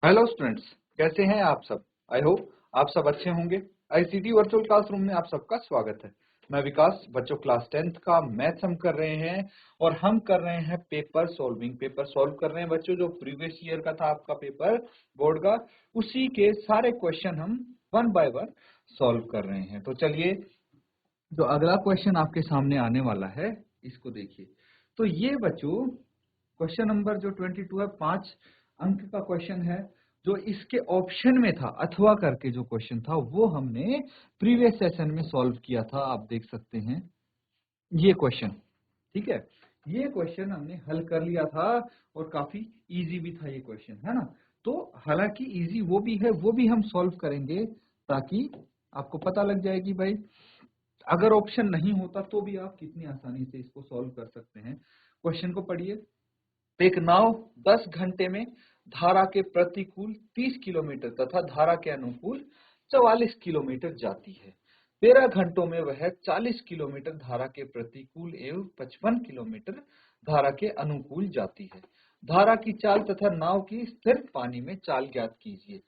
Hello students, कैसे हैं आप सब। आई होप आप सब अच्छे होंगे। आईसीटी वर्चुअल क्लासरूम में आप सबका स्वागत है। मैं विकास, बच्चों क्लास 10th का मैथ्स हम कर रहे हैं और हम कर रहे हैं पेपर सॉल्व कर रहे हैं बच्चों। जो प्रीवियस ईयर का था आपका पेपर बोर्ड का, उसी के सारे क्वेश्चन हम वन बाय वन सॉल्व कर रहे हैं। तो चलिए, जो अगला क्वेश्चन आपके सामने आने वाला है इसको देखिए। तो ये बच्चों क्वेश्चन नंबर जो 22 है, 5 अंक का क्वेश्चन है। जो इसके ऑप्शन में था अथवा करके जो क्वेश्चन था वो हमने प्रीवियस सेशन में सॉल्व किया था। आप देख सकते हैं ये क्वेश्चन, ठीक है। ये क्वेश्चन हमने हल कर लिया था और काफी इजी भी था ये क्वेश्चन, है ना। तो हालांकि इजी वो भी है, वो भी हम सॉल्व करेंगे ताकि आपको पता लग जाए कि भाई अगर ऑप्शन नहीं होता तो भी आप कितनी आसानी से इसको सॉल्व कर सकते हैं। क्वेश्चन को पढ़िए। एक नाव 10 घंटे में धारा के प्रतिकूल 30 किलोमीटर तथा धारा के अनुकूल 44 किलोमीटर जाती है। 13 घंटों में वह 40 किलोमीटर धारा के प्रतिकूल एवं 55 किलोमीटर धारा के अनुकूल जाती है। धारा की चाल तथा नाव की स्थिर पानी में चाल ज्ञात कीजिए।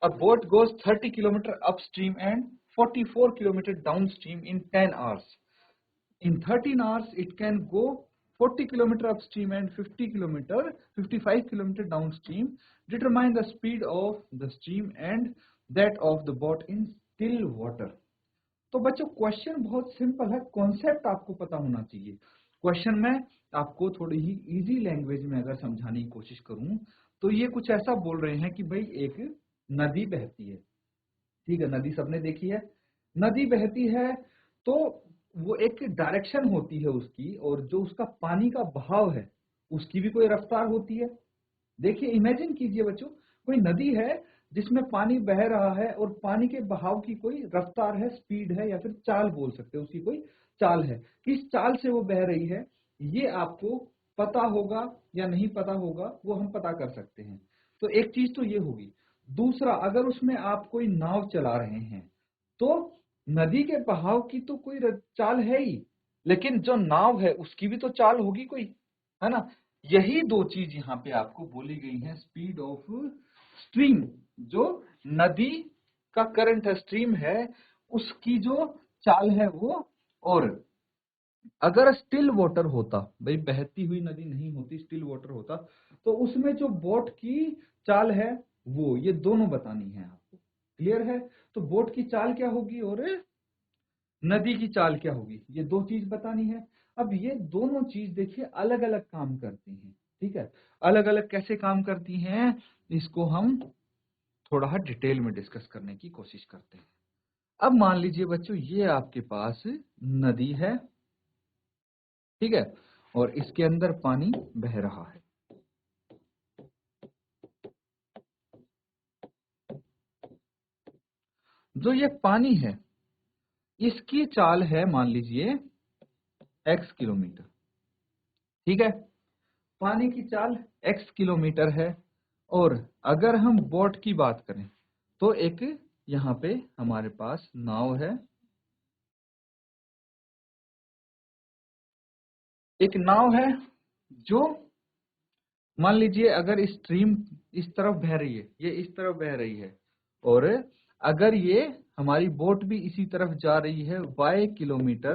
A boat goes 30 kilometer upstream and 44 kilometer downstream in 10 hours. In 13 hours, it can go 40 kilometer upstream and 55 kilometer downstream. Determine the speed of the stream and that of the boat in still water. तो बच्चों question बहुत simple है, concept आपको पता होना चाहिए। Question में आपको थोड़ी ही इजी लैंग्वेज में अगर समझाने की कोशिश करूं तो ये कुछ ऐसा बोल रहे हैं कि भाई एक नदी बहती है, ठीक है। नदी सबने देखी है, नदी बहती है तो वो एक डायरेक्शन होती है उसकी, और जो उसका पानी का बहाव है उसकी भी कोई रफ्तार होती है। देखिए, इमेजिन कीजिए बच्चों, कोई नदी है जिसमें पानी बह रहा है और पानी के बहाव की कोई रफ्तार है, स्पीड है, या फिर चाल बोल सकते हैं, उसकी कोई चाल है। किस चाल से वो बह रही है ये आपको पता होगा या नहीं पता होगा वो हम पता कर सकते हैं। तो एक चीज तो ये होगी। दूसरा, अगर उसमें आप कोई नाव चला रहे हैं तो नदी के बहाव की तो कोई चाल है ही, लेकिन जो नाव है उसकी भी तो चाल होगी कोई, है ना। यही दो चीज यहाँ पे आपको बोली गई है। स्पीड ऑफ स्ट्रीम, जो नदी का करंट है, स्ट्रीम है, उसकी जो चाल है वो। और अगर स्टिल वाटर होता, भाई बहती हुई नदी नहीं होती, स्टिल वाटर होता, तो उसमें जो बोट की चाल है वो, ये दोनों बतानी है आपको। क्लियर है। तो बोट की चाल क्या होगी और नदी की चाल क्या होगी, ये दो चीज बतानी है। अब ये दोनों चीज देखिए अलग अलग काम करती हैं, ठीक है। अलग अलग कैसे काम करती हैं इसको हम थोड़ा डिटेल में डिस्कस करने की कोशिश करते हैं। अब मान लीजिए बच्चों, ये आपके पास नदी है, ठीक है, और इसके अंदर पानी बह रहा है। जो ये पानी है इसकी चाल है मान लीजिए x किलोमीटर, ठीक है। पानी की चाल x किलोमीटर है। और अगर हम बोट की बात करें तो एक यहाँ पे हमारे पास नाव है, एक नाव है जो मान लीजिए अगर स्ट्रीम इस तरफ बह रही है, ये इस तरफ बह रही है, और अगर ये हमारी बोट भी इसी तरफ जा रही है y किलोमीटर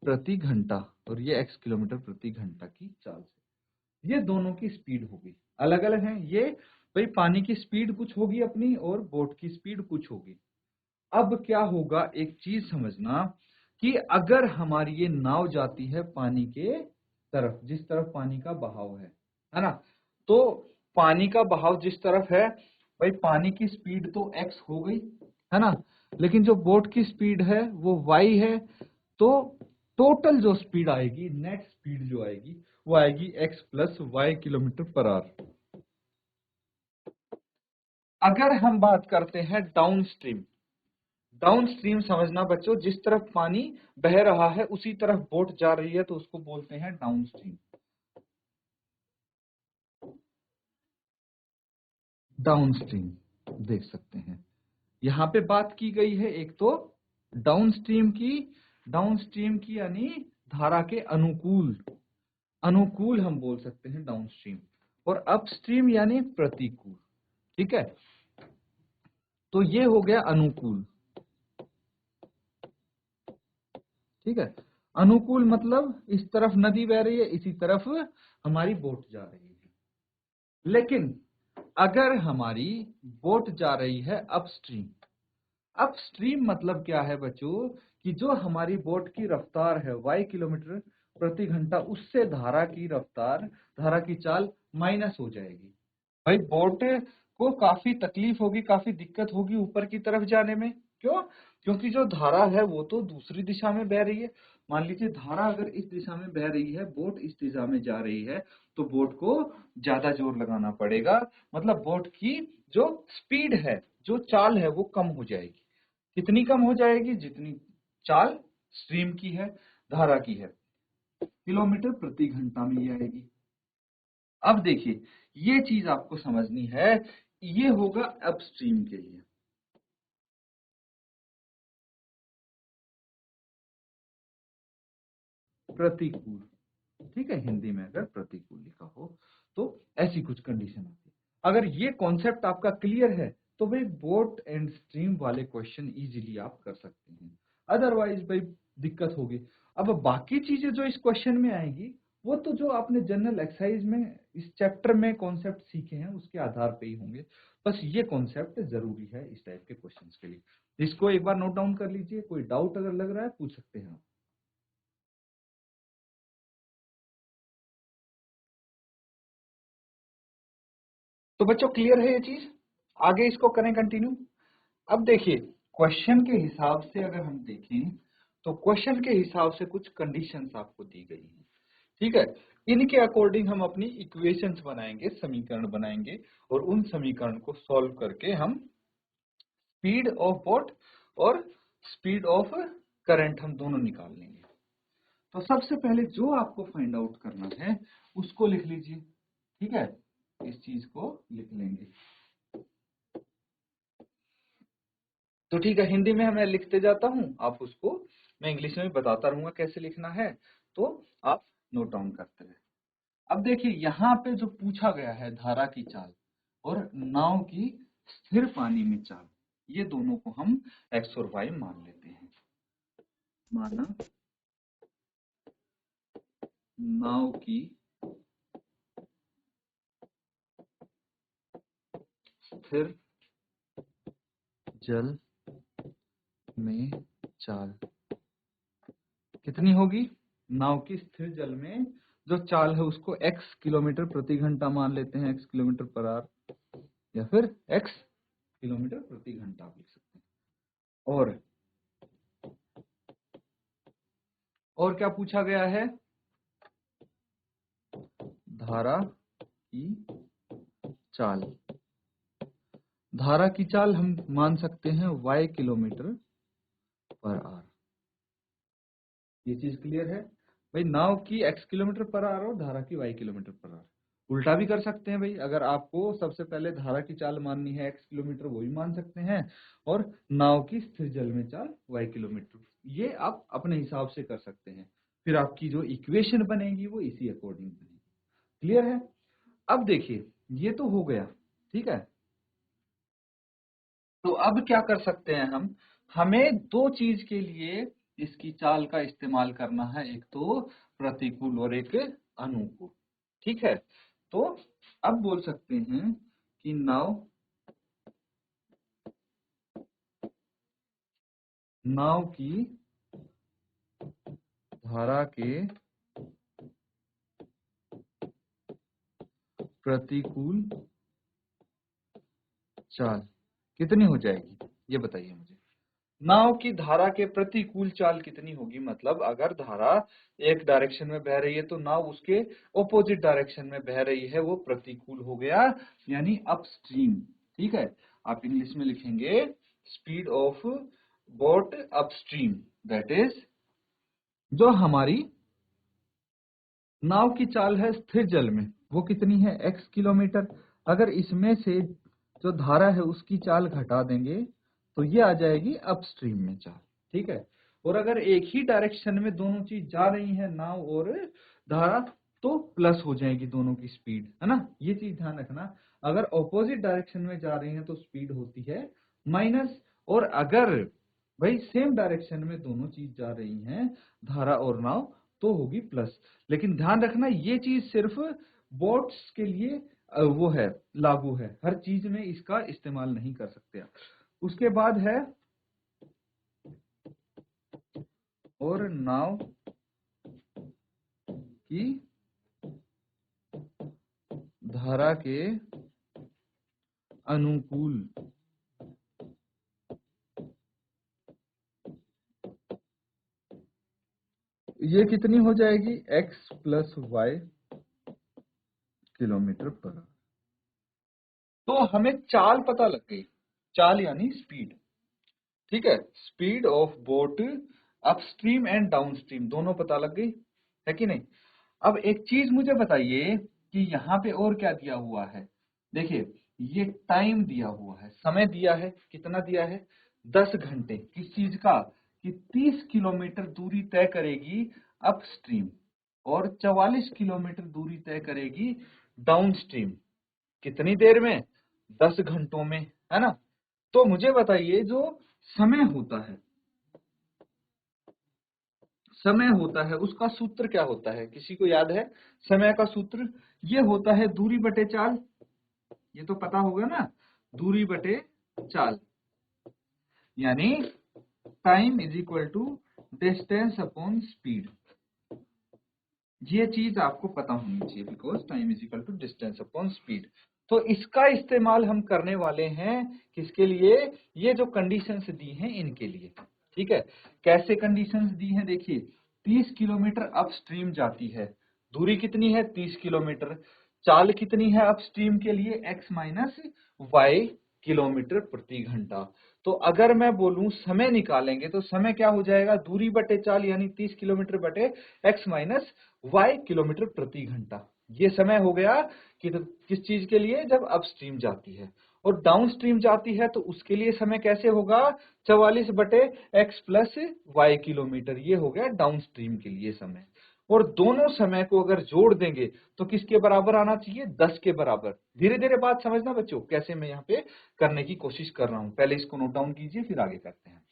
प्रति घंटा, और ये x किलोमीटर प्रति घंटा की चाल से, ये दोनों की स्पीड होगी। अलग अलग है ये, भाई पानी की स्पीड कुछ होगी अपनी और बोट की स्पीड कुछ होगी। अब क्या होगा, एक चीज समझना कि अगर हमारी ये नाव जाती है पानी के तरफ, जिस तरफ पानी का बहाव है ना, तो पानी का बहाव जिस तरफ है, भाई पानी की स्पीड तो x हो गई, है ना, लेकिन जो बोट की स्पीड है वो y है। तो टोटल जो स्पीड आएगी, नेट स्पीड जो आएगी वो आएगी x plus y kilometre per hour. अगर हम बात करते हैं डाउन स्ट्रीम, डाउन स्ट्रीम समझना बच्चों, जिस तरफ पानी बह रहा है उसी तरफ बोट जा रही है तो उसको बोलते हैं डाउन स्ट्रीम। डाउन स्ट्रीम देख सकते हैं, यहाँ पे बात की गई है एक तो डाउन स्ट्रीम की, डाउन स्ट्रीम की यानी धारा के अनुकूल, अनुकूल हम बोल सकते हैं डाउन स्ट्रीम, और अपस्ट्रीम यानी प्रतिकूल। ठीक है, तो ये हो गया अनुकूल। ठीक है, अनुकूल मतलब इस तरफ नदी बह रही है, इसी तरफ हमारी बोट जा रही है। लेकिन अगर हमारी बोट जा रही है अपस्ट्रीम, अपस्ट्रीम मतलब क्या है बच्चों, कि जो हमारी बोट की रफ्तार है y किलोमीटर प्रति घंटा, उससे धारा की रफ्तार, धारा की चाल माइनस हो जाएगी। भाई बोट को काफी तकलीफ होगी, काफी दिक्कत होगी ऊपर की तरफ जाने में। क्यों? क्योंकि जो धारा है वो तो दूसरी दिशा में बह रही है। मान लीजिए धारा अगर इस दिशा में बह रही है, बोट इस दिशा में जा रही है, तो बोट को ज्यादा जोर लगाना पड़ेगा। मतलब बोट की जो स्पीड है, जो चाल है, वो कम हो जाएगी। कितनी कम हो जाएगी? जितनी चाल स्ट्रीम की है, धारा की है, किलोमीटर प्रति घंटा में ये आएगी। अब देखिए, ये चीज आपको समझनी है, ये होगा अपस्ट्रीम के लिए। प्रतिकूल, ठीक है, हिंदी में अगर प्रतिकूल लिखा हो तो ऐसी कुछ कंडीशन आती है। अगर ये कॉन्सेप्ट आपका क्लियर है तो भाई बोट एंड स्ट्रीम वाले क्वेश्चन इजीली आप कर सकते हैं, अदरवाइज भाई दिक्कत होगी। अब बाकी चीजें जो इस क्वेश्चन में आएगी, वो तो जो आपने जनरल एक्सरसाइज में इस चैप्टर में कॉन्सेप्ट सीखे हैं उसके आधार पे ही होंगे। बस ये कॉन्सेप्ट जरूरी है इस टाइप के क्वेश्चंस के लिए। इसको एक बार नोट डाउन कर लीजिए, कोई डाउट अगर लग रहा है पूछ सकते हैं आप। तो बच्चों क्लियर है ये चीज? आगे इसको करें कंटिन्यू। अब देखिए, क्वेश्चन के हिसाब से अगर हम देखें तो क्वेश्चन के हिसाब से कुछ कंडीशंस आपको दी गई हैं। ठीक है, इनके अकॉर्डिंग हम अपनी इक्वेशंस बनाएंगे, समीकरण बनाएंगे, और उन समीकरण को सॉल्व करके हम स्पीड ऑफ बोट और स्पीड ऑफ करंट हम दोनों निकाल लेंगे। तो सबसे पहले जो आपको फाइंड आउट करना है उसको लिख लीजिए। ठीक है, इस चीज को लिख लेंगे। तो ठीक है, हिंदी में मैं लिखते जाता हूं, आप उसको मैं इंग्लिश में बताता रहूंगा कैसे लिखना है, तो आप नोट डाउन करते रहे। अब देखिए, यहाँ पे जो पूछा गया है धारा की चाल और नाव की स्थिर पानी में चाल, ये दोनों को हम एक्स और वाई मान लेते हैं। माना नाव की स्थिर जल में चाल कितनी होगी? नाव की स्थिर जल में जो चाल है उसको x किलोमीटर प्रति घंटा मान लेते हैं, x किलोमीटर पर आवर, या फिर x किलोमीटर प्रति घंटा आप लिख सकते हैं। और क्या पूछा गया है? धारा की चाल। धारा की चाल हम मान सकते हैं y किलोमीटर पर आवर। ये चीज क्लियर है भाई? नाव की x किलोमीटर पर आवर और धारा की y किलोमीटर पर आवर। उल्टा भी कर सकते हैं भाई, अगर आपको सबसे पहले धारा की चाल माननी है x किलोमीटर, वो भी मान सकते हैं, और नाव की स्थिर जल में चाल y किलोमीटर, ये आप अपने हिसाब से कर सकते हैं। फिर आपकी जो इक्वेशन बनेगी वो इसी अकॉर्डिंग बनेगी। क्लियर है? अब देखिए, ये तो हो गया। ठीक है, तो अब क्या कर सकते हैं हम? हमें दो चीज के लिए इसकी चाल का इस्तेमाल करना है, एक तो प्रतिकूल और एक अनुकूल। ठीक है, तो अब बोल सकते हैं कि नाव की धारा के प्रतिकूल चाल कितनी हो जाएगी, ये बताइए मुझे। नाव की धारा के प्रतिकूल चाल कितनी होगी? मतलब अगर धारा एक डायरेक्शन में बह रही है तो नाव उसके ऑपोजिट डायरेक्शन में बह रही है, वो प्रतिकूल हो गया, यानी अपस्ट्रीम। ठीक है, आप इंग्लिश में लिखेंगे speed of boat upstream, that is जो हमारी नाव की चाल है स्थिर जल में, वो कितनी है? x kilometre. अगर इसमें से जो धारा है उसकी चाल घटा देंगे तो ये आ जाएगी अपस्ट्रीम में चाल। ठीक है, और अगर एक ही डायरेक्शन में दोनों चीज जा रही है, नाव और धारा, तो प्लस हो जाएगी दोनों की स्पीड, है ना। ये चीज ध्यान रखना, अगर ऑपोजिट डायरेक्शन में जा रहे हैं तो स्पीड होती है माइनस, और अगर भाई सेम डायरेक्शन में दोनों चीज जा रही हैं, धारा और नाव, तो होगी प्लस। लेकिन ध्यान रखना ये चीज सिर्फ बोट्स के लिए वो है, लागू है, हर चीज में इसका इस्तेमाल नहीं कर सकते आप। उसके बाद है और नाव की धारा के अनुकूल ये कितनी हो जाएगी, x प्लस वाई किलोमीटर पर। तो हमें चाल पता लग गई, चाल यानी स्पीड, ठीक है। Speed of boat upstream and downstream दोनों पता लग गई, है कि नहीं। अब एक चीज मुझे बताइए कि यहाँ पे और क्या दिया हुआ है। देखिए ये टाइम दिया हुआ है, समय दिया है, कितना दिया है, 10 घंटे। किस चीज का, कि 30 किलोमीटर दूरी तय करेगी अपस्ट्रीम और 44 किलोमीटर दूरी तय करेगी डाउनस्ट्रीम। कितनी देर में, 10 घंटों में, है ना। तो मुझे बताइए जो समय होता है, समय होता है उसका सूत्र क्या होता है, किसी को याद है समय का सूत्र। ये होता है दूरी बटे चाल, ये तो पता होगा ना, दूरी बटे चाल, यानी time is equal to distance upon speed. ये चीज आपको पता होनी चाहिए, because time is equal to distance upon speed. तो इसका इस्तेमाल हम करने वाले हैं किसके लिए, ये जो कंडीशंस दी हैं इनके लिए, ठीक है। कैसे कंडीशंस दी हैं, देखिए 30 किलोमीटर अपस्ट्रीम जाती है, दूरी कितनी है 30 किलोमीटर, चाल कितनी है अपस्ट्रीम के लिए, x माइनस वाई किलोमीटर प्रति घंटा। तो अगर मैं बोलूं समय निकालेंगे तो समय क्या हो जाएगा, दूरी बटे चाल यानी 30 किलोमीटर बटे x माइनस वाई किलोमीटर प्रति घंटा। ये समय हो गया कि तो किस चीज के लिए, जब अपस्ट्रीम जाती है। और डाउन स्ट्रीम जाती है तो उसके लिए समय कैसे होगा, 44 बटे एक्स प्लस वाई किलोमीटर, ये हो गया डाउन स्ट्रीम के लिए समय। और दोनों समय को अगर जोड़ देंगे तो किसके बराबर आना चाहिए, 10 के बराबर। धीरे धीरे बात समझना बच्चों, कैसे मैं यहाँ पे करने की कोशिश कर रहा हूं, पहले इसको नोट डाउन कीजिए फिर आगे करते हैं।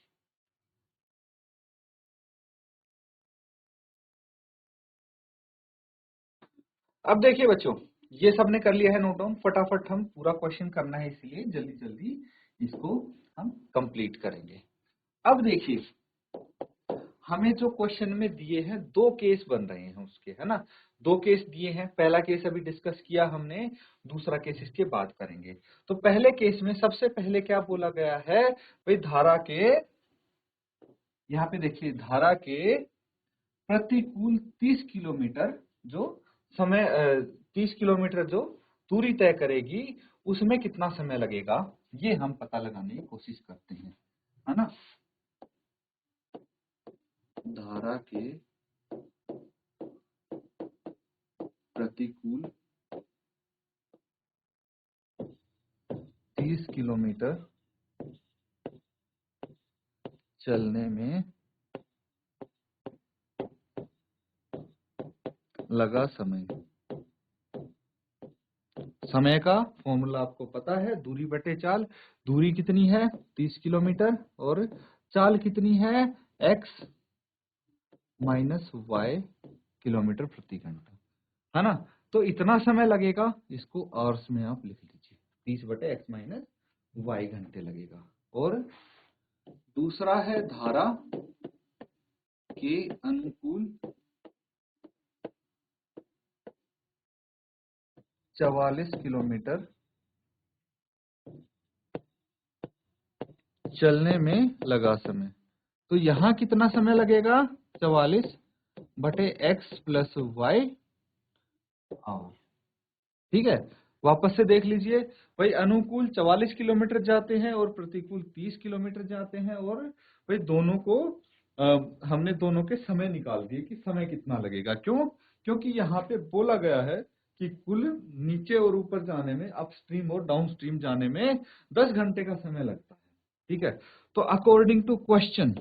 अब देखिए बच्चों, ये सबने कर लिया है नोट डाउन, फटाफट हम पूरा क्वेश्चन करना है, इसलिए जल्दी जल्दी इसको हम कंप्लीट करेंगे। अब देखिए हमें जो क्वेश्चन में दिए हैं दो केस बन रहे हैं उसके, है ना। दो केस दिए हैं, पहला केस अभी डिस्कस किया हमने, दूसरा केस इसके बाद करेंगे। तो पहले केस में सबसे पहले क्या बोला गया है, भाई धारा के, यहाँ पे देखिए धारा के प्रतिकूल 30 किलोमीटर जो समय 30 किलोमीटर जो दूरी तय करेगी उसमें कितना समय लगेगा, ये हम पता लगाने की कोशिश करते हैं, है ना। धारा के प्रतिकूल 30 किलोमीटर चलने में लगा समय। समय का फॉर्मूला आपको पता है, दूरी बटे चाल। दूरी कितनी है 30 किलोमीटर और चाल कितनी है x माइनस वाई किलोमीटर प्रति घंटा, है ना। तो इतना समय लगेगा, इसको आवर्स में आप लिख लीजिए, 30 बटे x माइनस वाई घंटे लगेगा। और दूसरा है धारा के अनुकूल 44 किलोमीटर चलने में लगा समय। तो यहाँ कितना समय लगेगा, 44 बटे x प्लस वाई आवर, ठीक है। वापस से देख लीजिए, भाई अनुकूल 44 किलोमीटर जाते हैं और प्रतिकूल 30 किलोमीटर जाते हैं, और भाई दोनों को हमने दोनों के समय निकाल दिए कि समय कितना लगेगा। क्यों, क्योंकि यहाँ पे बोला गया है कि कुल नीचे और ऊपर जाने में, अपस्ट्रीम और डाउनस्ट्रीम जाने में 10 घंटे का समय लगता है, ठीक है। तो अकॉर्डिंग टू क्वेश्चन,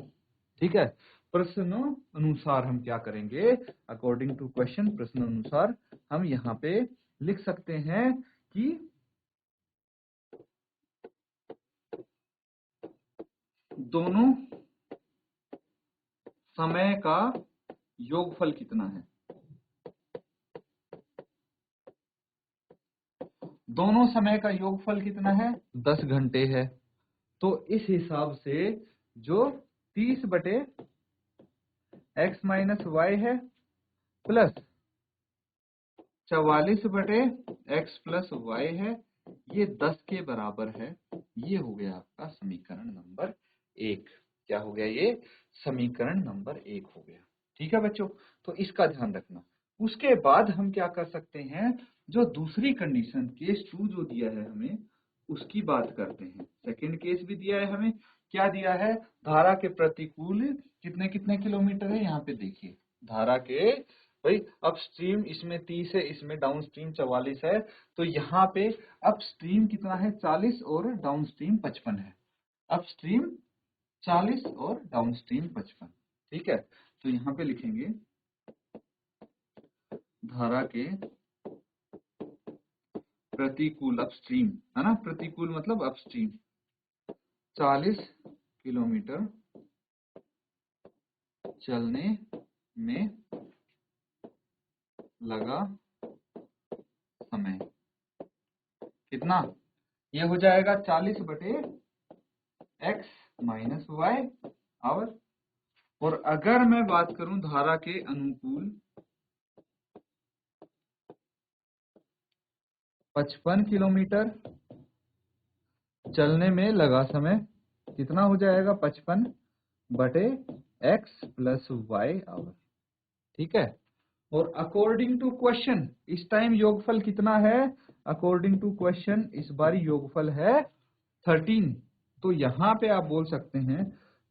ठीक है, प्रश्न अनुसार हम क्या करेंगे, अकॉर्डिंग टू क्वेश्चन, प्रश्न अनुसार हम यहाँ पे लिख सकते हैं कि दोनों समय का योगफल कितना है। दोनों समय का योगफल कितना है, 10 घंटे है। तो इस हिसाब से जो 30 बटे x माइनस वाई है प्लस 44 बटे x प्लस वाई है, ये 10 के बराबर है। ये हो गया आपका समीकरण नंबर 1। क्या हो गया, ये समीकरण नंबर 1 हो गया। ठीक है बच्चों, तो इसका ध्यान रखना। उसके बाद हम क्या कर सकते हैं, जो दूसरी कंडीशन केस 2 जो दिया है हमें, उसकी बात करते हैं। सेकंड केस भी दिया है हमें, क्या दिया है, धारा के प्रतिकूल कितने कितने किलोमीटर है। यहाँ पे देखिए, धारा के भाई अपस्ट्रीम इसमें 30 है, इसमें डाउनस्ट्रीम 44 है। तो यहाँ पे अपस्ट्रीम कितना है, 40 और डाउनस्ट्रीम 55 है। अपस्ट्रीम 40 और डाउनस्ट्रीम 55। ठीक है, तो यहाँ पे लिखेंगे धारा के प्रतिकूल अपस्ट्रीम, है ना, प्रतिकूल मतलब अपस्ट्रीम 40 किलोमीटर चलने में लगा समय कितना, ये हो जाएगा 40 बटे x माइनस वाई आवर। और अगर मैं बात करूं धारा के अनुकूल 55 किलोमीटर चलने में लगा समय कितना हो जाएगा, 55 बटे x प्लस वाई आवर। ठीक है, और अकॉर्डिंग टू क्वेश्चन इस टाइम योगफल कितना है, अकॉर्डिंग टू क्वेश्चन इस बार योगफल है 13। तो यहां पे आप बोल सकते हैं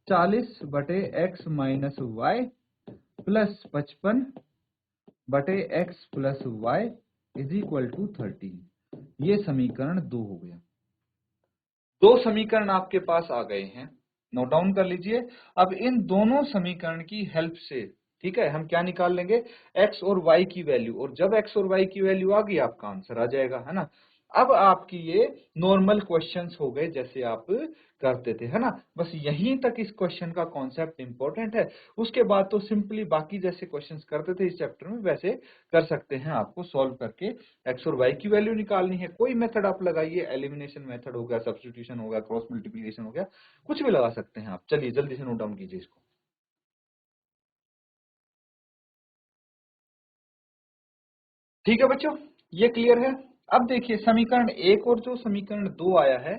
40 बटे x माइनस वाई प्लस 55 बटे x plus y is equal to 13। ये समीकरण 2 हो गया। दो समीकरण आपके पास आ गए हैं, नोट डाउन कर लीजिए। अब इन दोनों समीकरण की हेल्प से, ठीक है, हम क्या निकाल लेंगे, x और y की वैल्यू। और जब x और y की वैल्यू आ गई, आपका आंसर आ जाएगा, है ना। अब आपकी ये नॉर्मल क्वेश्चंस हो गए जैसे आप करते थे, है ना। बस यहीं तक इस क्वेश्चन का कॉन्सेप्ट इंपॉर्टेंट है। उसके बाद तो सिंपली बाकी जैसे क्वेश्चंस करते थे इस चैप्टर में वैसे कर सकते हैं। आपको सॉल्व करके x और y की वैल्यू निकालनी है, कोई मेथड आप लगाइए, एलिमिनेशन मेथड हो गया, सब्स्टिट्यूशन हो गया, क्रॉस मल्टीप्लिकेशन हो गया, कुछ भी लगा सकते हैं आप। चलिए जल्दी से नोट डाउन कीजिए इसको। ठीक है बच्चों, ये क्लियर है। अब देखिए समीकरण 1 और जो समीकरण 2 आया है,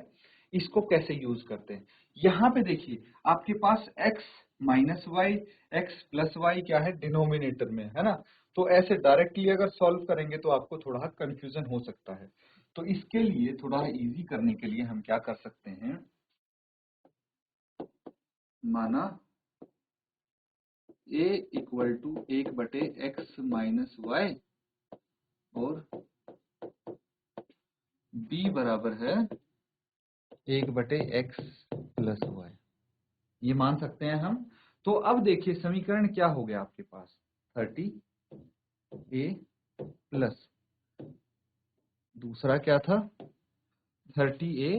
इसको कैसे यूज करते हैं। यहाँ पे देखिए आपके पास x minus y, x plus y क्या है, डिनोमिनेटर में, है ना। तो ऐसे डायरेक्टली अगर सॉल्व करेंगे तो आपको थोड़ा कंफ्यूजन हो सकता है। तो इसके लिए थोड़ा इजी करने के लिए हम क्या कर सकते हैं, माना a equal to 1/x minus y और b बराबर है 1/x प्लस वाई, ये मान सकते हैं हम। तो अब देखिए समीकरण क्या हो गया आपके पास, 30a प्लस दूसरा क्या था 30a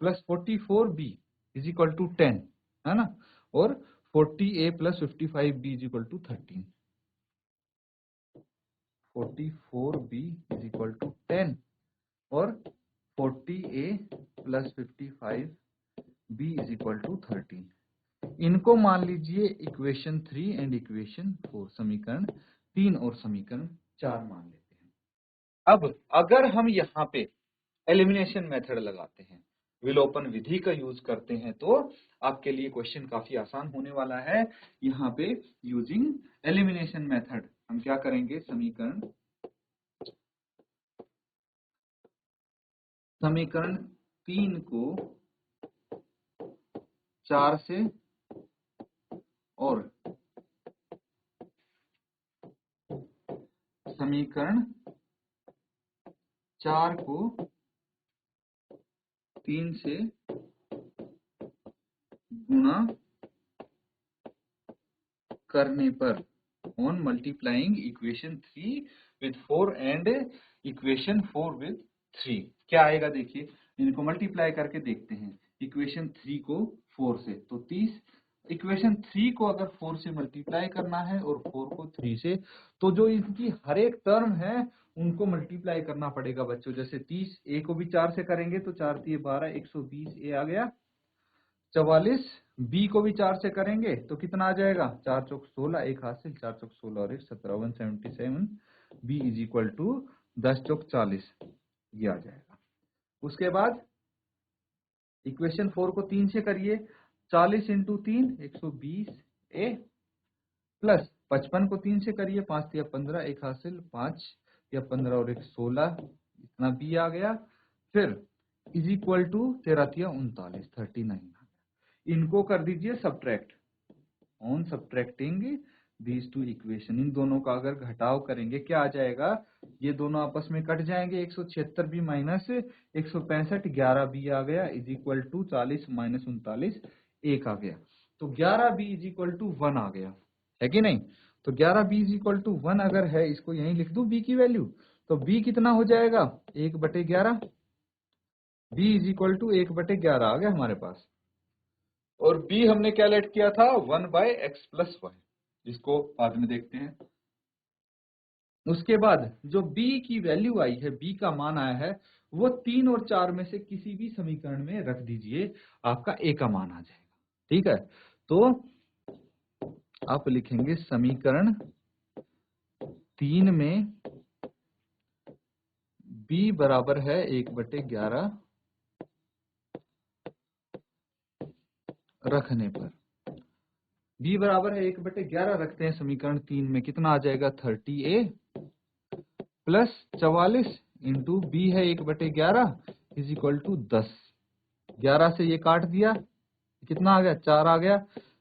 plus 44b is equal to 10, है ना। और 40a plus 55b is equal to 13। 44b is equal to 10 और 40a plus 55b is equal to 13। इनको मान लीजिए इक्वेशन 3 एंड इक्वेशन 4, समीकरण 3 और समीकरण 4 मान लेते हैं। अब अगर हम यहाँ पे एलिमिनेशन मेथड लगाते हैं, विलोपन विधि का यूज करते हैं, तो आपके लिए क्वेश्चन काफी आसान होने वाला है। यहाँ पे यूजिंग एलिमिनेशन मेथड हम क्या करेंगे, समीकरण 3 को 4 से और समीकरण 4 को 3 से गुणा करने पर, on multiplying equation 3 with 4 and equation 4 with 3, क्या आएगा देखिए, इनको मल्टीप्लाई करके देखते हैं। इक्वेशन 3 को 4 से, तो 30, इक्वेशन 3 को अगर 4 से मल्टीप्लाई करना है और 4 को 3 से, तो जो इनकी हर एक टर्म है उनको मल्टीप्लाई करना पड़ेगा बच्चों। जैसे 30 ए को भी 4 से करेंगे तो 4 3 12, 120 ए आ गया। 44 बी को भी 4 से करेंगे तो कितना आ जाएगा, 4 चौक 16, एक हासिल, 4 चौक 16 और 1 17, 177, बी इज इक्वल टू 10 चौक 40, ये आ जाएगा। उसके बाद इक्वेशन 4 को 3 से करिए, 40 इंटू 3 120 ए, प्लस 55 को 3 से करिए, 5 या 15, एक हासिल, 5 या 15 और 1 16, इतना बी आ गया। फिर इज इक्वल टू 13 या 39, 39, इनको कर दीजिए subtract. On subtracting these two equation, इन दोनों का अगर घटाव करेंगे क्या आ जाएगा, ये दोनों आपस में कट जाएंगे, 176 बी माइनस 165, 11 बी आ गया, इज इक्वल टू 40 माइनस 39, 1 आ गया। तो 11 बी इज इक्वल टू 1 आ गया, है कि नहीं। तो 11 बी इज इक्वल टू 1 अगर है, इसको यहीं लिख दूं बी की वैल्यू, तो बी कितना हो जाएगा, 1/11, बी इज इक्वल टू 1/11 आ गया हमारे पास। और b हमने क्या लेट किया था, 1/x प्लस वाई, इसको बाद में देखते हैं। उसके बाद जो b की वैल्यू आई है, b का मान आया है, वो 3 और 4 में से किसी भी समीकरण में रख दीजिए, आपका a का मान आ जाएगा। ठीक है, तो आप लिखेंगे समीकरण 3 में b बराबर है 1/11 रखने पर, b बराबर है 1/11 रखते हैं समीकरण 3 में, कितना आ जाएगा, 30a प्लस 44 इंटू बी है 1/11 इज इक्वल टू 10, 11 से ये काट दिया, कितना आ गया, 4 आ गया।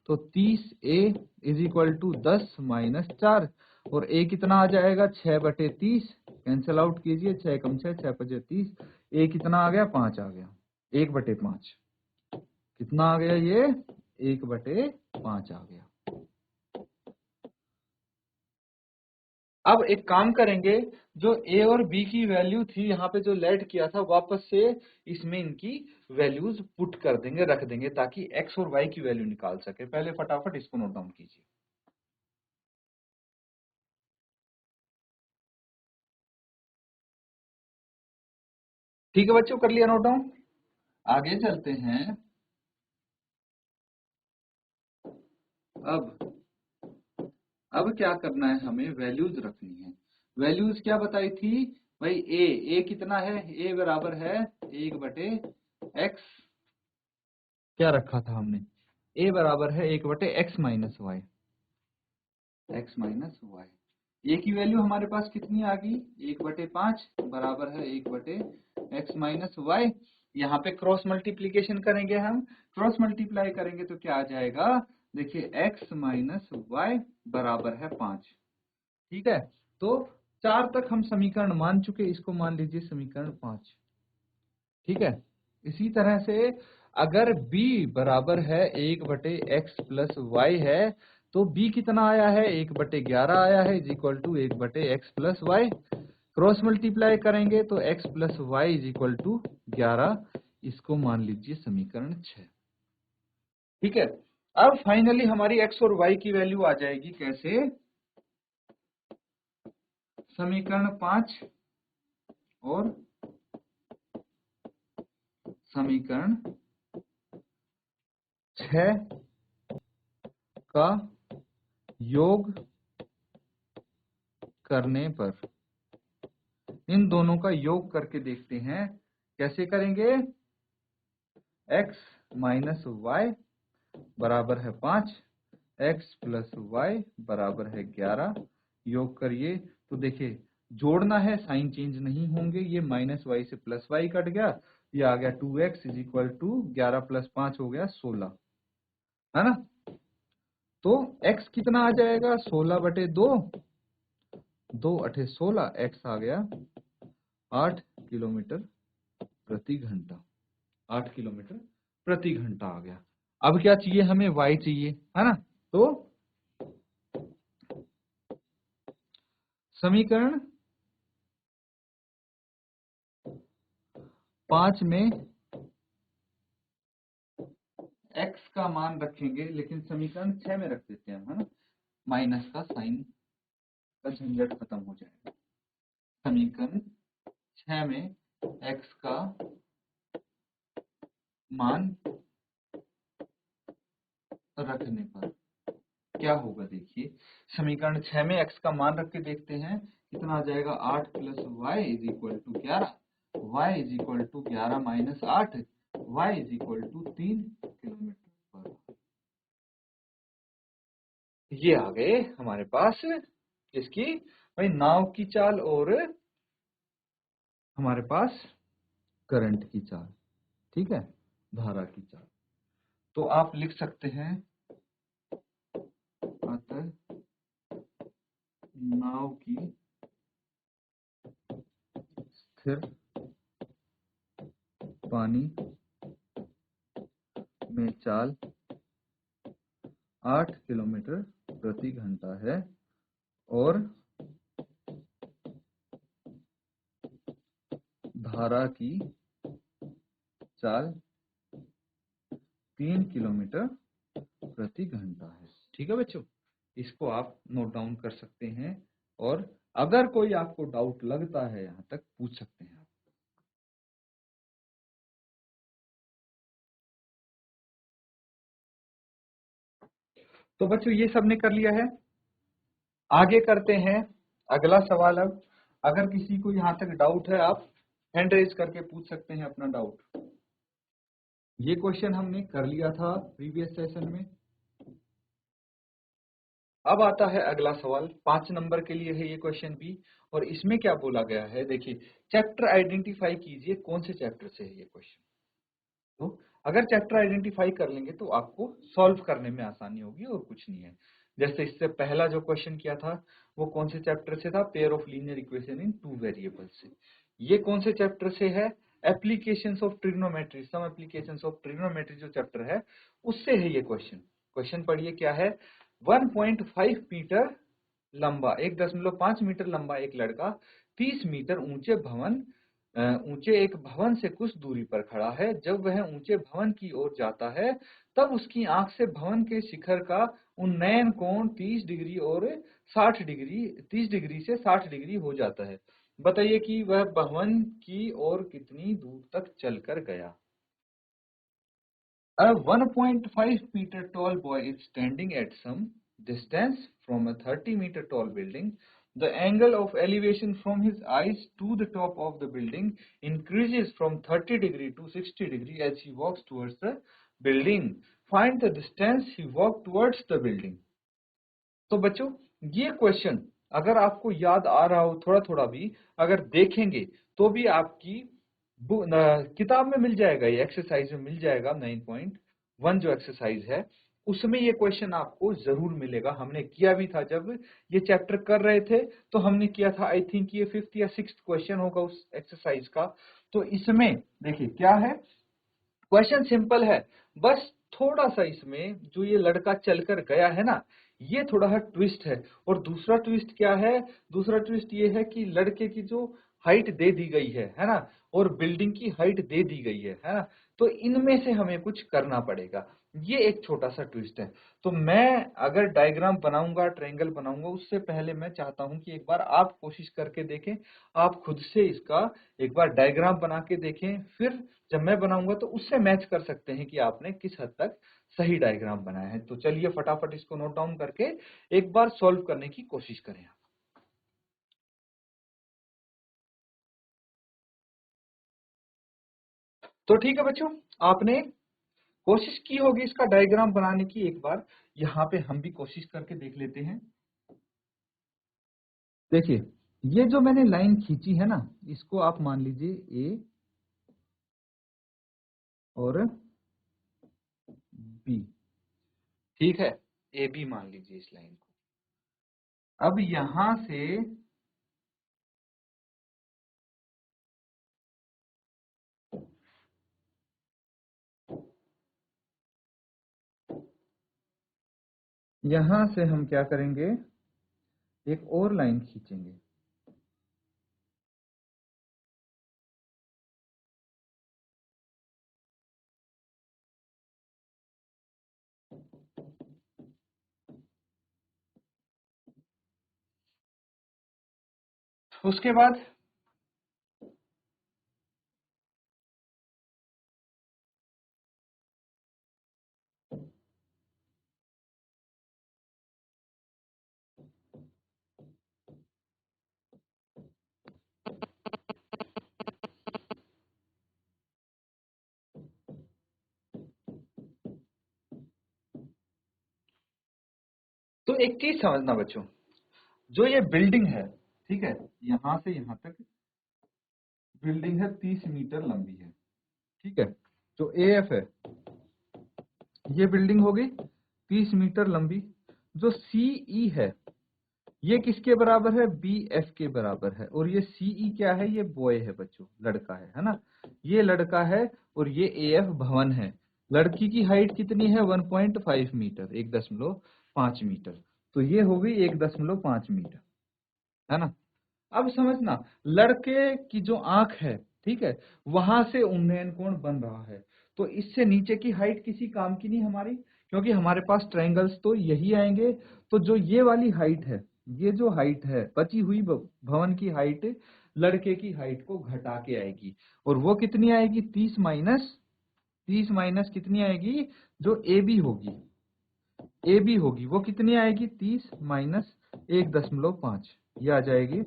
तो 30a is equal to 10 minus 4, और a कितना आ जाएगा, 6/30, कैंसिल आउट कीजिए, 6 कम 6, 6×5 = 30, a कितना आ गया, 5 आ गया, 1/5, कितना आ गया, ये 1/5 आ गया। अब एक काम करेंगे, जो a और b की वैल्यू थी यहाँ पे जो लेट किया था, वापस से इसमें इनकी वैल्यूज पुट कर देंगे, रख देंगे, ताकि x और y की वैल्यू निकाल सके। पहले फटाफट इसको नोट डाउन कीजिए। ठीक है बच्चों, कर लिया नोट डाउन। आगे चलते हैं। अब क्या करना है, हमें वैल्यूज रखनी है। वैल्यूज क्या बताई थी भाई, a कितना है, a बराबर है 1/x, क्या रखा था हमने, a बराबर है 1/x minus y, x minus y. a की वैल्यू हमारे पास कितनी आ गई, 1/5 बराबर है 1/x माइनस वाई। यहाँ पे क्रॉस मल्टीप्लीकेशन करेंगे, हम क्रॉस मल्टीप्लाई करेंगे तो क्या आ जाएगा, देखिए x माइनस वाई बराबर है 5। ठीक है, तो 4 तक हम समीकरण मान चुके, इसको मान लीजिए समीकरण 5। ठीक है, इसी तरह से अगर b बराबर है 1/x प्लस वाई है, तो b कितना आया है, 1/11 आया है, is equal to 1/x plus y. Cross multiply करेंगे तो x plus y is equal to 11, इसको मान लीजिए समीकरण 6। ठीक है, अब फाइनली हमारी x और y की वैल्यू आ जाएगी, कैसे, समीकरण 5 और समीकरण 6 का योग करने पर, इन दोनों का योग करके देखते हैं, कैसे करेंगे, x माइनस वाई बराबर है 5, x प्लस वाई बराबर है 11, योग करिए तो देखिए जोड़ना है, साइन चेंज नहीं होंगे, ये माइनस वाई से प्लस वाई कट गया, ये आ गया 2x is equal to 11 plus 5 हो गया 16, है ना। तो x कितना आ जाएगा, 16/2, 2 8 16, x आ गया 8 किलोमीटर प्रति घंटा, 8 किलोमीटर प्रति घंटा आ गया। अब क्या चाहिए हमें, y चाहिए, है ना। तो समीकरण 5 में x का मान रखेंगे, लेकिन समीकरण 6 में रख देते हैं हम, है ना, माइनस का साइन का झंझट खत्म हो जाएगा। समीकरण 6 में x का मान रखने पर क्या होगा, देखिए समीकरण 6 में x का मान रख के देखते हैं कितना आ जाएगा, 8 plus y is equal to 11, y is equal to 11 minus 8, y is equal to 3 kilometre per. ये आ गए हमारे पास इसकी भाई नाव की चाल और हमारे पास करंट की चाल, ठीक है, धारा की चाल। तो आप लिख सकते हैं, अतः नाव की स्थिर पानी में चाल 8 किलोमीटर प्रति घंटा है और धारा की चाल 3 किलोमीटर प्रति घंटा है। ठीक है बच्चों, इसको आप नोट डाउन कर सकते हैं और अगर कोई आपको डाउट लगता है यहां तक पूछ सकते हैं आप। तो बच्चों ये सबने कर लिया है, आगे करते हैं अगला सवाल। अब अगर किसी को यहां तक डाउट है, आप हैंड रेज करके पूछ सकते हैं अपना डाउट। ये क्वेश्चन हमने कर लिया था प्रीवियस सेशन में। अब आता है अगला सवाल, 5 नंबर के लिए है ये क्वेश्चन भी, और इसमें क्या बोला गया है, देखिए चैप्टर आइडेंटिफाई कीजिए, कौन से चैप्टर से है ये क्वेश्चन। तो अगर चैप्टर आइडेंटिफाई कर लेंगे तो आपको सॉल्व करने में आसानी होगी और कुछ नहीं है। जैसे इससे पहला जो क्वेश्चन किया था वो कौन से चैप्टर से था, pair of linear equation in 2 variables से। ये कौन से चैप्टर से है, applications of trigonometry, some applications of trigonometry जो चैप्टर है उससे है ये क्वेश्चन। क्वेश्चन पढ़िए क्या है, 1.5 मीटर लंबा, 1.5 मीटर लंबा एक लड़का 30 मीटर ऊंचे एक भवन से कुछ दूरी पर खड़ा है। जब वह ऊंचे भवन की ओर जाता है तब उसकी आंख से भवन के शिखर का उन्नयन कोण 30 डिग्री और 60 डिग्री 30 डिग्री से 60 डिग्री हो जाता है। बताइए कि वह भवन की ओर कितनी दूर तक चलकर गया। A 1.5 meter tall boy is standing at some distance from a 30-meter tall building. The angle of elevation from his eyes to the top of the building increases from 30 degree to 60 degree as he walks towards the building. Find the distance he walked towards the building. तो बच्चों ये question अगर आपको याद आ रहा हो थोड़ा थोड़ा भी, अगर देखेंगे तो भी आपकी किताब में मिल जाएगा, ये एक्सरसाइज में मिल जाएगा। 9.1 जो एक्सरसाइज है उसमें ये क्वेश्चन आपको जरूर मिलेगा। हमने किया भी था जब ये चैप्टर कर रहे थे, तो हमने किया था, आई थिंक ये 5th या 6th क्वेश्चन होगा उस एक्सरसाइज का। तो इसमें देखिए क्या है, क्वेश्चन सिंपल है, बस थोड़ा सा इसमें जो ये लड़का चलकर गया है ना, ये थोड़ा सा ट्विस्ट है। और दूसरा ट्विस्ट क्या है, दूसरा ट्विस्ट ये है कि लड़के की जो हाइट दे दी गई है ना, और बिल्डिंग की हाइट दे दी गई है ना, तो इनमें से हमें कुछ करना पड़ेगा। ये एक छोटा सा ट्विस्ट है। तो मैं अगर डायग्राम बनाऊंगा, ट्रायंगल बनाऊंगा, उससे पहले मैं चाहता हूं कि एक बार आप कोशिश करके देखें, आप खुद से इसका एक बार डायग्राम बना के देखें, फिर जब मैं बनाऊंगा तो उससे मैच कर सकते हैं कि आपने किस हद तक सही डायग्राम बनाया है। तो चलिए फटाफट इसको नोट डाउन करके एक बार सॉल्व करने की कोशिश करें। तो ठीक है बच्चों, आपने कोशिश की होगी इसका डायग्राम बनाने की, एक बार यहाँ पे हम भी कोशिश करके देख लेते हैं। देखिए ये जो मैंने लाइन खींची है ना, इसको आप मान लीजिए ए और बी, ठीक है, ए बी मान लीजिए इस लाइन को। अब यहां से हम क्या करेंगे, एक और लाइन खींचेंगे। उसके बाद तो एक चीज समझना बच्चों, जो ये बिल्डिंग है, ठीक है, यहां से यहां तक बिल्डिंग है 30 मीटर लंबी है, ठीक है। जो एएफ है, ये बिल्डिंग हो गई 30 मीटर लंबी। जो सीई है, ये किसके बराबर है? बीएफ के बराबर है। और ये सीई क्या है? ये बॉय है बच्चों, लड़का है ना। ये लड़का है और ये एएफ भवन है। लड़की की हाइट कितनी है? 1.5 मीटर, 1.5 मीटर। तो ये हो गई 1.5 मीटर, है ना। अब समझना, लड़के की जो आंख है, ठीक है, वहां से उन्नयन कोण बन रहा है। तो इससे नीचे की हाइट किसी काम की नहीं हमारी, क्योंकि हमारे पास ट्रायंगल्स तो यही आएंगे। तो जो ये वाली हाइट है, ये जो हाइट है, बची हुई भवन की हाइट लड़के की हाइट को घटा के आएगी। और वो कितनी आएगी? 30 माइनस कितनी आएगी? जो ए बी होगी, ए बी होगी, वो कितनी आएगी? 30 माइनस 1.5, ये आ जाएगी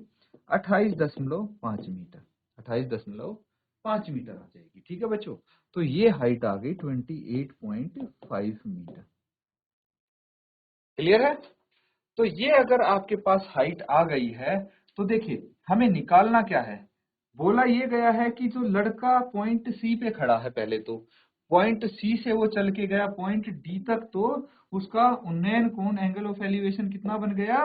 28.5 मीटर। 28.5 मीटर आ जाएगी, ठीक है बच्चों। तो ये हाइट आ गई 28.5 मीटर। क्लियर है? तो ये अगर आपके पास हाइट आ गई है, तो देखिए हमें निकालना क्या है। बोला ये गया है कि जो लड़का पॉइंट सी पे खड़ा है, पहले तो पॉइंट सी से वो चल के गया पॉइंट डी तक, तो उसका उन्नयन कोण, एंगल ऑफ एलिवेशन कितना बन गया?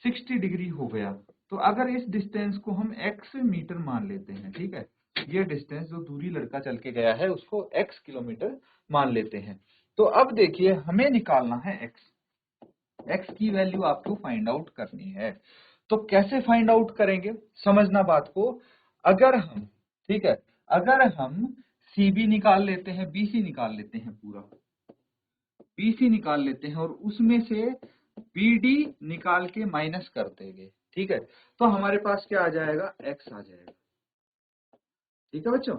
60 डिग्री हो गया। तो अगर इस डिस्टेंस को हम x मीटर मान लेते हैं, ठीक है, ये डिस्टेंस जो दूरी लड़का चल के गया है उसको x किलोमीटर मान लेते हैं। तो अब देखिए हमें निकालना है x की वैल्यू आपको फाइंड आउट करनी है। तो कैसे फाइंड आउट करेंगे, समझना बात को। अगर हम, ठीक है, अगर हम CB निकाल लेते हैं, BC निकाल लेते हैं, पूरा BC निकाल लेते हैं और उसमें से BD निकाल के माइनस कर देंगे, ठीक है, तो हमारे पास क्या आ जाएगा? x आ जाएगा, ठीक है बच्चों।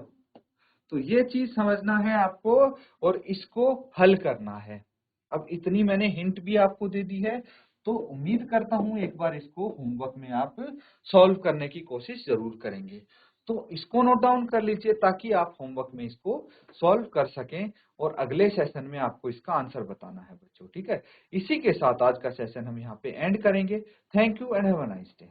तो ये चीज समझना है आपको और इसको हल करना है। अब इतनी मैंने हिंट भी आपको दे दी है, तो उम्मीद करता हूं एक बार इसको होमवर्क में आप सॉल्व करने की कोशिश जरूर करेंगे। तो इसको नोट डाउन कर लीजिए ताकि आप होमवर्क में इसको सॉल्व कर सकें और अगले सेशन में आपको इसका आंसर बताना है बच्चों, ठीक है। इसी के साथ आज का सेशन हम यहाँ पे एंड करेंगे। Thank you and have a nice day.